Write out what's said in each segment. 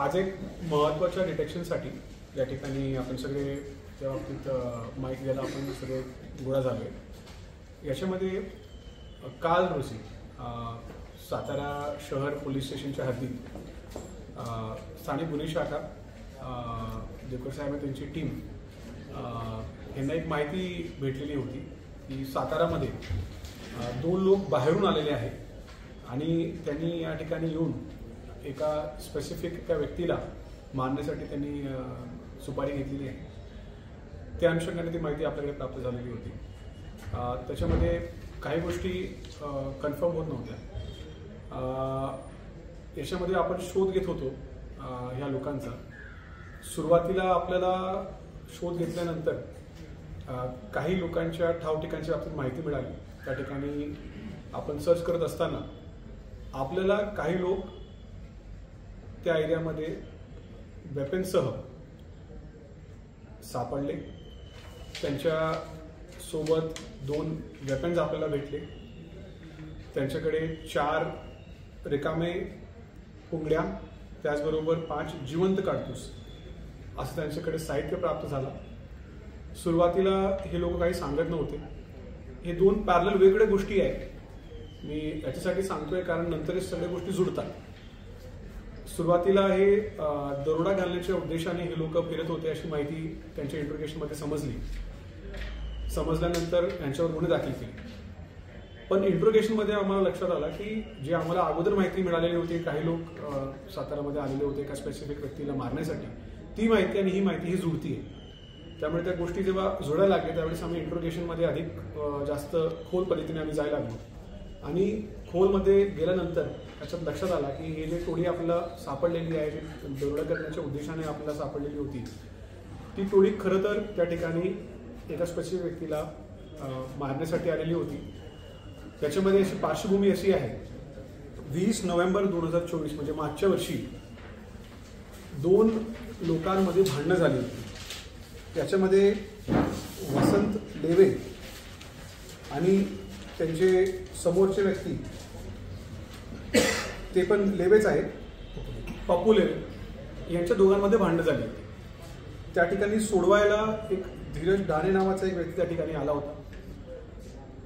आज एक महत्त्वाच्या डिटेक्शनसाठी या ठिकाणी आपण सगळे त्या बाबतीत माहिती द्यायला आपण सगळे गोळा झालो आहे। याच्यामध्ये काल रोजी सातारा शहर पोलीस स्टेशनच्या हद्दीत स्थानिक गुन्हे शाखा देवकर साहेब त्यांची टीम यांना एक माहिती भेटलेली होती की सातारामध्ये दोन लोक बाहेरून आलेले आहेत आणि त्यांनी या ठिकाणी येऊन एका स्पेसिफिक एका व्यक्तीला मारण्यासाठी त्यांनी सुपारी घेतलेली आहे। त्या अनुषंगाने ती माहिती आपल्याकडे प्राप्त झालेली होती। त्याच्यामध्ये काही गोष्टी कन्फर्म होत नव्हत्या। याच्यामध्ये आपण शोध घेत होतो ह्या लोकांचा। सुरुवातीला आपल्याला शोध घेतल्यानंतर काही लोकांच्या ठाव ठिकाणच्या बाबतीत माहिती मिळाली। त्या ठिकाणी आपण सर्च करत असताना आपल्याला काही लोक त्या एरियामध्ये वेपनसह सापडले। त्यांच्या सोबत 2 वेपन्स आपल्याला भेटले। त्यांच्याकडे 4 रिकामे पुंगड्या त्याचबरोबर 5 जिवंत काडतूस असं त्यांच्याकडे साहित्य प्राप्त झालं। सुरुवातीला हे लोक काही सांगत नव्हते। हे 2 पॅरलल वेगवेगळ्या गोष्टी आहेत। मी याच्यासाठी सांगतोय कारण नंतर हे सगळ्या गोष्टी जुळतात। सुरुवातीला हे दरोडा घालण्याच्या उद्देशाने हे लोक फिरत होते अशी माहिती त्यांच्या इंट्रोगेशनमध्ये समजली। समजल्यानंतर यांच्यावर गुन्हे दाखल केले। पण इंट्रोगेशनमध्ये आम्हाला लक्षात आलं की जे आम्हाला अगोदर माहिती मिळालेली होती काही लोक सातारामध्ये आलेले होते एका स्पेसिफिक व्यक्तीला मारण्यासाठी, ती माहिती आणि ही माहिती ही जुळतीये। त्यामुळे त्या गोष्टी जेव्हा जुळायला लागल्या त्यावेळेस आम्ही इंट्रोगेशनमध्ये अधिक जास्त खोल पद्धतीने आम्ही जायला लागलो आणि खोलमध्ये गेल्यानंतर त्याच्यात लक्षात आला की हे जे टोळी आपल्याला सापडलेली आहे, जे दरोडा करण्याच्या उद्देशाने आपल्याला सापडलेली होती, ती टोळी खरं तर त्या ठिकाणी एका स्पेसिफिक व्यक्तीला मारण्यासाठी आलेली होती। त्याच्यामध्ये अशी पार्श्वभूमी अशी आहे, 20 नोव्हेंबर 2024 म्हणजे मागच्या वर्षी 2 लोकांमध्ये भांडणं झाली होती। त्याच्यामध्ये वसंत लेवे आणि त्यांचे समोरचे व्यक्ती ते पण लेवेच आहेत, पप्पू लेवे, यांच्या दोघांमध्ये भांडणं झाली होती। त्या ठिकाणी सोडवायला एक धीरज डाणे नावाचा एक व्यक्ती त्या ठिकाणी आला होता।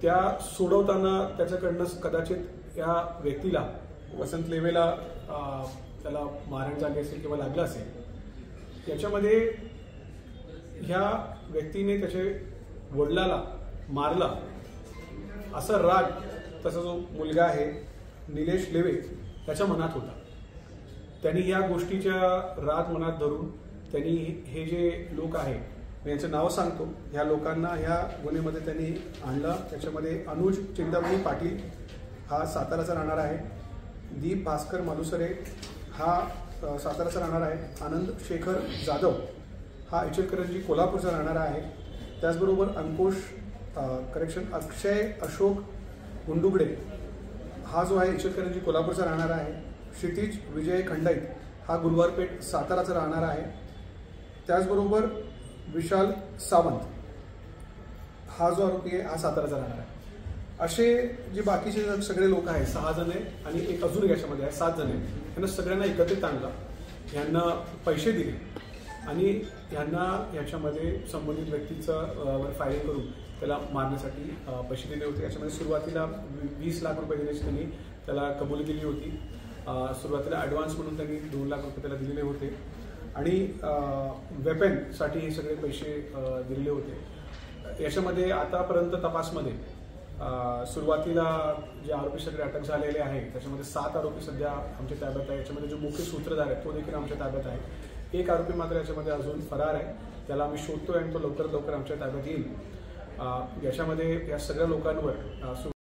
त्या सोडवताना त्याच्याकडनं कदाचित या व्यक्तीला वसंत लेवेला त्याला मारण झाली असेल किंवा लागलं असेल। याच्यामध्ये ह्या व्यक्तीने त्याच्या वडिलाला मारला असा राग तसा जो मुलगा आहे निलेश लेवे त्याच्या मनात होता। त्यांनी या गोष्टीच्या राग मनात धरून त्यांनी हे जे लोक आहे मी यांचं नाव सांगतो, ह्या लोकांना ह्या गुन्ह्यामध्ये त्यांनी आणलं। त्याच्यामध्ये अनुज चिंतामणी पाटील हा साताराचा राहणार आहे, दीप भास्कर मालुसरे हा साताराचा राहणार आहे, आनंद शेखर जाधव हा इचलकरंजी कोल्हापूरचा राहणार आहे, त्याचबरोबर अक्षय अशोक गुंडुगडे हा जो आहे इचलकरंजी कोल्हापूरचा राहणार आहे, क्षितिज विजय खंडाईत हा गुलवारपेठ साताराचा राहणार आहे, त्याचबरोबर विशाल सावंत हा जो आरोपी आहे हा साताराचा राहणार आहे। असे जे बाकीचे सगळे लोक आहेत 6 जण आहे आणि एक अजून याच्यामध्ये आहे 7 जण आहे। यांना सगळ्यांना एकत्रित आणला, यांना पैसे दिले आणि यांना याच्यामध्ये संबंधित व्यक्तीचं फायरिंग करून त्याला मारण्यासाठी पैसे दिले होते। याच्यामध्ये सुरुवातीला 20 लाख रुपये देण्याची त्यांनी त्याला कबुली दिली होती। सुरुवातीला ॲडव्हान्स म्हणून त्यांनी 2 लाख रुपये त्याला दिलेले होते आणि वेपनसाठी हे सगळे पैसे दिलेले होते। याच्यामध्ये आतापर्यंत तपासमध्ये सुरुवातीला जे आरोपी सगळे अटक झालेले आहेत त्याच्यामध्ये 7 आरोपी सध्या आमच्या ताब्यात आहे। याच्यामध्ये जो मुख्य सूत्रधार आहे तो देखील आमच्या ताब्यात आहे। एक आरोपी मात्र याच्यामध्ये अजून फरार आहे, त्याला आम्ही शोधतोय आणि तो लवकरात लवकर आमच्या ताब्यात येईल। याच्यामध्ये या सगळ्या लोकांवर